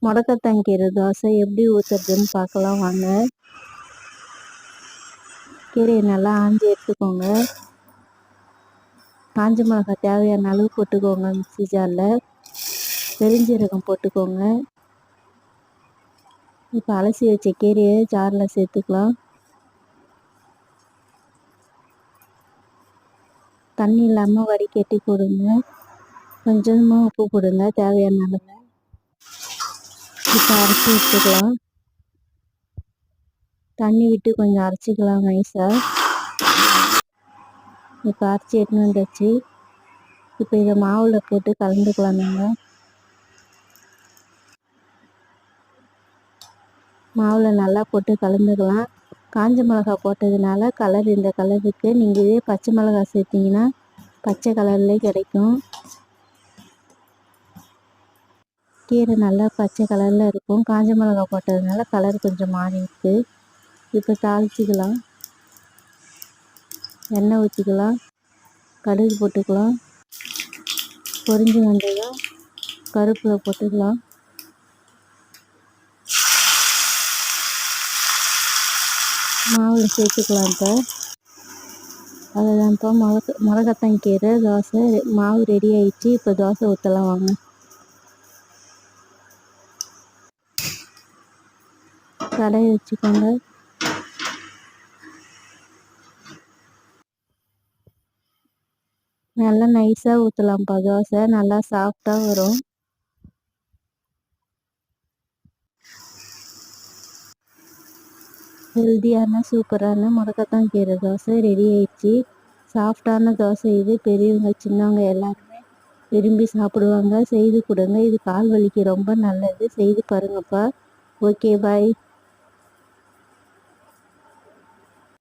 முடக்கத்தான் கீரை தோசை எப்படி ஊற்றுறதுன்னு பார்க்கலாம் வாங்க. கீரையை நல்லா ஆஞ்சி எடுத்துக்கோங்க. காஞ்ச மிளகாய் தேவையான அளவு போட்டுக்கோங்க. மிக்ஸி ஜாரில் பெருஞ்சீரகம் போட்டுக்கோங்க. இப்போ அலசி வச்ச கீரையை ஜாரில் சேர்த்துக்கலாம். தண்ணி இல்லாமல் வடிகட்டி கொடுங்க. கொஞ்சமாக உப்பு போடுங்க தேவையான அளவு. இப்போ அரைச்சி வச்சுக்கலாம். தண்ணி விட்டு கொஞ்சம் அரைச்சிக்கலாம் நைஸாக. இப்போ அரைச்சி எடுத்துன்னு வந்துச்சு. இப்போ இதை மாவில் போட்டு கலந்துக்கலாம். நாங்கள் மாவில் நல்லா போட்டு கலந்துக்கலாம். காஞ்ச மிளகா போட்டதுனால கலர் இந்த கலருக்கு. நீங்கள் இதே பச்சை மிளகா சேர்த்திங்கன்னா பச்சை கலர்லேயே கிடைக்கும். கீரை நல்லா பச்சை கலரில் இருக்கும். காஞ்ச மிளகா போட்டதுனால கலர் கொஞ்சம் மாறி இருக்குது. இப்போ தாளிச்சிக்கலாம். எண்ணெய் ஊற்றிக்கலாம். கடுகு போட்டுக்கலாம். பொரிஞ்சு வந்ததும் கருவேப்பிலை போட்டுக்கலாம். மாவில் சேர்த்துக்கலாம். இப்போ அதுதான் இப்போ முடக்கத்தான் கீரை தோசை மாவு ரெடி ஆயிடுச்சு. இப்போ தோசை ஊற்றலாம் வாங்க. கடாயை வச்சுக்கோங்க. நல்லா நைஸாக ஊற்றலாம்ப்பா. தோசை நல்லா சாஃப்டாக வரும். ஹெல்த்தியான சூப்பரான முடக்கத்தான் கீரை தோசை ரெடி ஆயிடுச்சு. சாஃப்டான தோசை இது. பெரியவங்க சின்னவங்க எல்லாருமே விரும்பி சாப்பிடுவாங்க. செய்து கொடுங்க. இது கால் வலிக்கு ரொம்ப நல்லது. செய்து பாருங்கப்பா. ஓகே, பாய்.